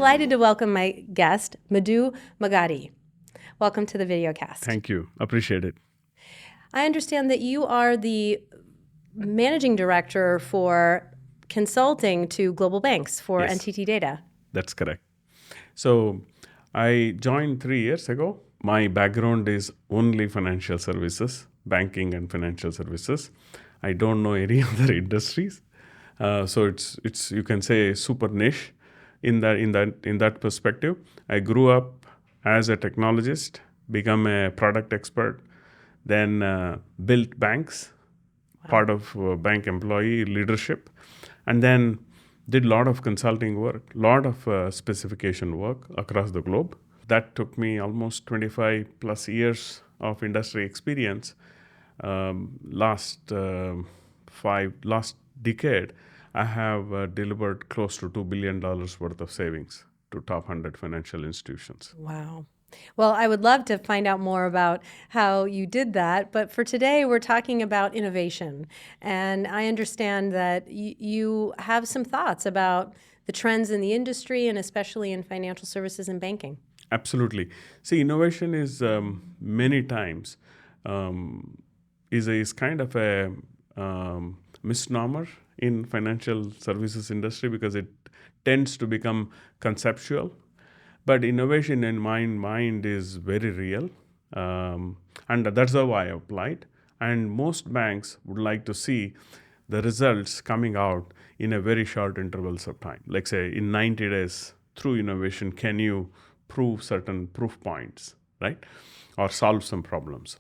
delighted to welcome my guest, Madhu Magadi. Welcome to the videocast. Thank you. Appreciate it. I understand that you are the managing director for consulting to global banks for Yes. NTT DATA. That's correct. So I joined 3 years ago. My background is only financial services, banking and financial services. I don't know any other industries. So it's you can say super niche in that perspective. I grew up as a technologist, become a product expert, then built banks, part of bank employee leadership, and then did a lot of consulting work, lot of specification work across the globe. That took me almost 25 plus years of industry experience. Last decade, I have delivered close to $2 billion worth of savings to top 100 financial institutions. Wow. Well, I would love to find out more about how you did that, but for today we're talking about innovation. And I understand that you have some thoughts about the trends in the industry and especially in financial services and banking. Absolutely. See, innovation is many times is kind of a misnomer in financial services industry because it tends to become conceptual. But innovation in my mind is very real, and that's how I applied. And most banks would like to see the results coming out in a very short intervals of time. Like say in 90 days, through innovation, can you prove certain proof points, right? Or solve some problems.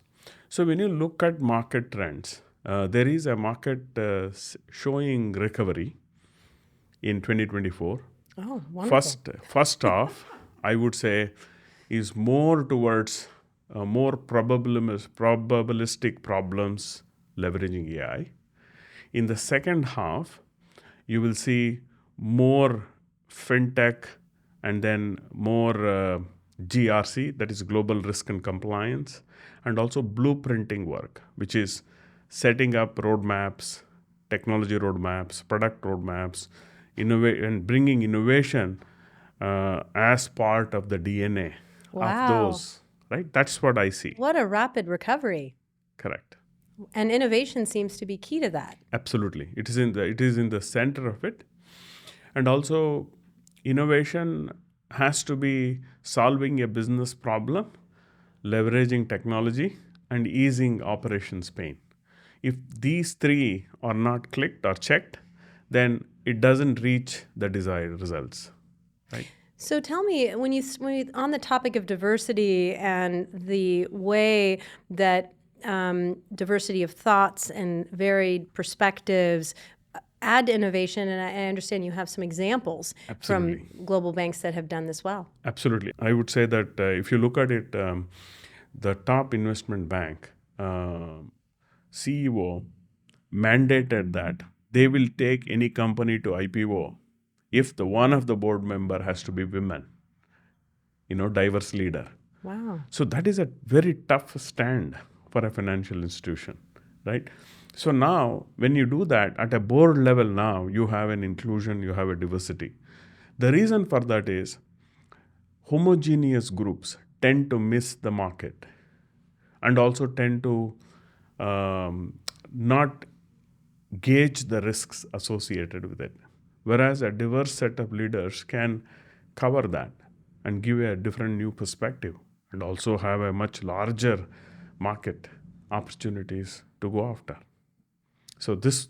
So when you look at market trends, there is a market showing recovery in 2024. Oh, wonderful. First off, I would say is more towards more probabilistic problems leveraging AI. In the second half, you will see more fintech and then more GRC, that is global risk and compliance, and also blueprinting work, which is setting up roadmaps, technology roadmaps, product roadmaps, and bringing innovation as part of the DNA of those, right? That's what I see. What a rapid recovery. Correct. And innovation seems to be key to that. Absolutely. It is in the center of it. And also innovation has to be solving a business problem, leveraging technology, and easing operations pain. If these three are not clicked or checked, then it doesn't reach the desired results, right? So tell me, when you on the topic of diversity and the way that diversity of thoughts and varied perspectives add to innovation, and I understand you have some examples Absolutely. from global banks that have done this well. Absolutely. I would say that if you look at it, the top investment bank CEO mandated that they will take any company to IPO if the one of the board member has to be women, diverse leader. Wow. So that is a very tough stand for a financial institution, right? So now when you do that at a board level, now you have an inclusion, you have a diversity. The reason for that is homogeneous groups tend to miss the market and also tend to not gauge the risks associated with it. Whereas a diverse set of leaders can cover that and give a different new perspective and also have a much larger market opportunities to go after. So this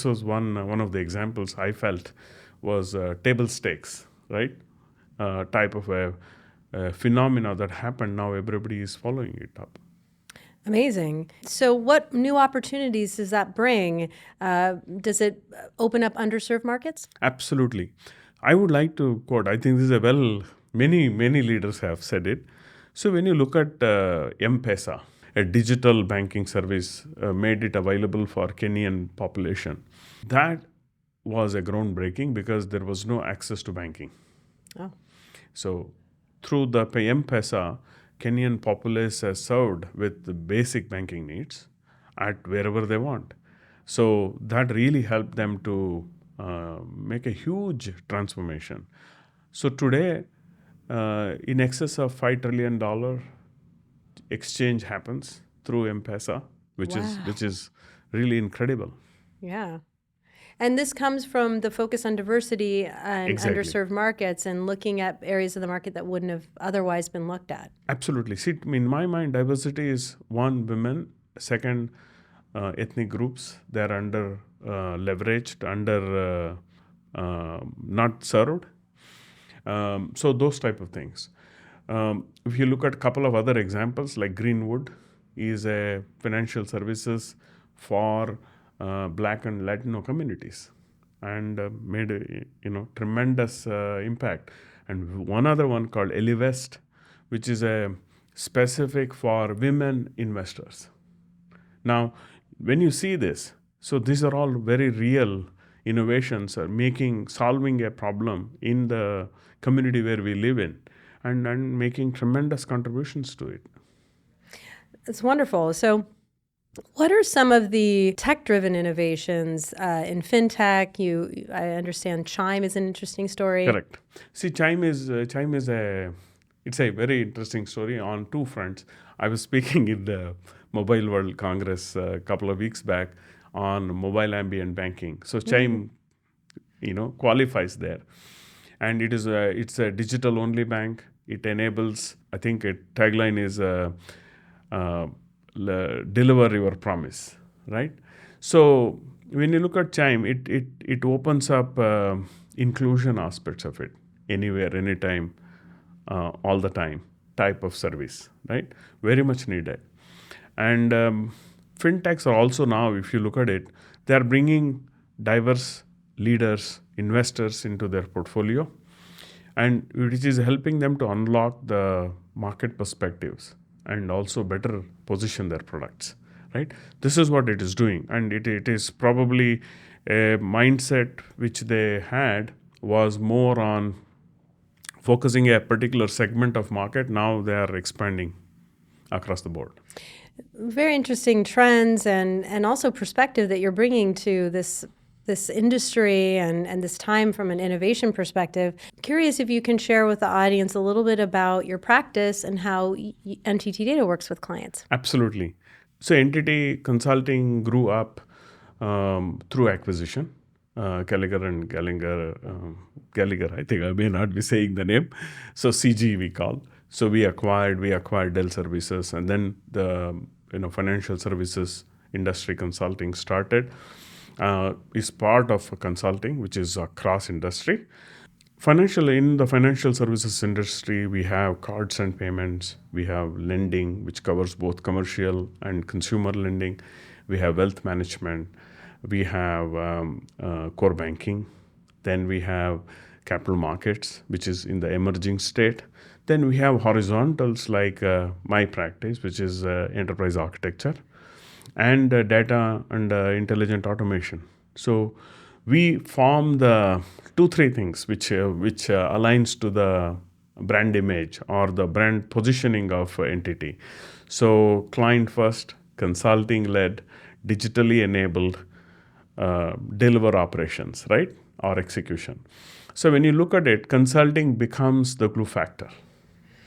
was one of the examples I felt was table stakes, right? Type of a phenomena that happened. Now everybody is following it up. Amazing. So what new opportunities does that bring? Does it open up underserved markets? Absolutely. I would like to quote, I think this is many leaders have said it. So when you look at M-Pesa, a digital banking service made it available for Kenyan population. That was a groundbreaking because there was no access to banking. Oh. So through the M-Pesa, Kenyan populace is served with the basic banking needs at wherever they want. So that really helped them to make a huge transformation. So today, in excess of $5 trillion exchange happens through M-Pesa, which Wow. is really incredible. Yeah. And this comes from the focus on diversity and Exactly. underserved markets and looking at areas of the market that wouldn't have otherwise been looked at. Absolutely. See, in my mind, diversity is one, women, second, ethnic groups. They're under leveraged, under not served. So those type of things. If you look at a couple of other examples, like Greenwood is a financial services for Black and Latino communities, and made a tremendous impact. And one other one called Elivest, which is a specific for women investors. Now, when you see this, so these are all very real innovations, solving a problem in the community where we live in, and making tremendous contributions to it. It's wonderful. So, what are some of the tech-driven innovations in fintech? I understand Chime is an interesting story. Correct. See, Chime is it's a very interesting story on two fronts. I was speaking in the Mobile World Congress a couple of weeks back on mobile ambient banking. So Chime, qualifies there, and it's a digital only bank. It enables. I think tagline is uh, deliver your promise, right? So when you look at Chime, it opens up inclusion aspects of it, anywhere, anytime, all the time type of service, right? Very much needed. And fintechs are also now, if you look at it, they are bringing diverse leaders, investors into their portfolio, and which is helping them to unlock the market perspectives and also better position their products, right? This is what it is doing, and it is probably a mindset which they had was more on focusing a particular segment of market. Now they are expanding across the board. Very interesting trends and also perspective that you're bringing to this industry and this time from an innovation perspective. Curious if you can share with the audience a little bit about your practice and how NTT Data works with clients. Absolutely. So NTT Consulting grew up through acquisition. Gallagher and Gallagher, I think I may not be saying the name. So CG we call. So we acquired Dell Services, and then the financial services industry consulting started. Is part of consulting, which is across industry. In the financial services industry, we have cards and payments, we have lending, which covers both commercial and consumer lending, we have wealth management, we have core banking, then we have capital markets, which is in the emerging state. Then we have horizontals like my practice, which is enterprise architecture, and data and intelligent automation. So we form the three things which aligns to the brand image or the brand positioning of entity. So client first, consulting led, digitally enabled, deliver operations, right, or execution. So when you look at it, consulting becomes the glue factor.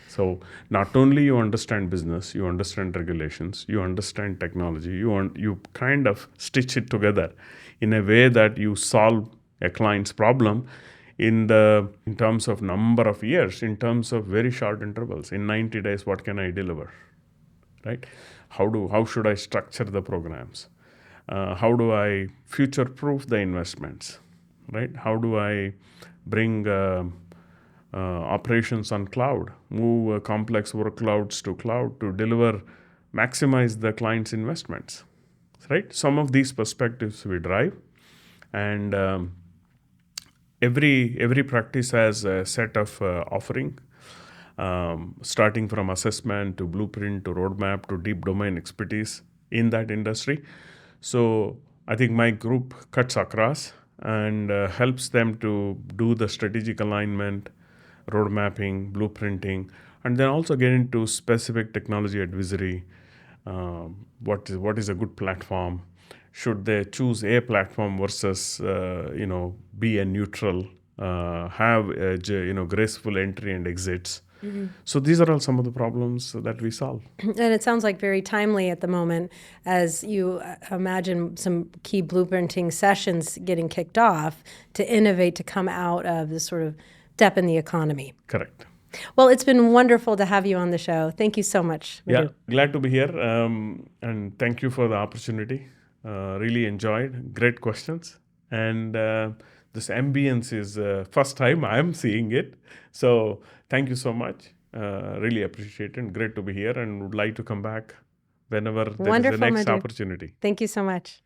So not only you understand business, you understand regulations, you understand technology, you kind of stitch it together in a way that you solve a client's problem in terms of number of years, in terms of very short intervals. In 90 days, what can I deliver? Right? How should I structure the programs? How do I future proof the investments? Right? How do I bring operations on cloud, move complex workloads to cloud to maximize the client's investments, right? Some of these perspectives we drive, and every practice has a set of offering, starting from assessment to blueprint to roadmap to deep domain expertise in that industry. So I think my group cuts across and helps them to do the strategic alignment, road mapping, blueprinting, and then also get into specific technology advisory. What is a good platform? Should they choose a platform versus be a neutral have graceful entry and exits. So these are all some of the problems that we solve. And it sounds like very timely at the moment as you imagine some key blueprinting sessions getting kicked off to innovate to come out of this sort of dip in the economy. Correct. Well, it's been wonderful to have you on the show. Thank you so much, Madhu. Yeah, glad to be here. And thank you for the opportunity. Really enjoyed. Great questions. And this ambience is first time I'm seeing it. So thank you so much. Really appreciate it. And great to be here and would like to come back whenever there is the Wonderful, next Madhu. opportunity. Thank you so much.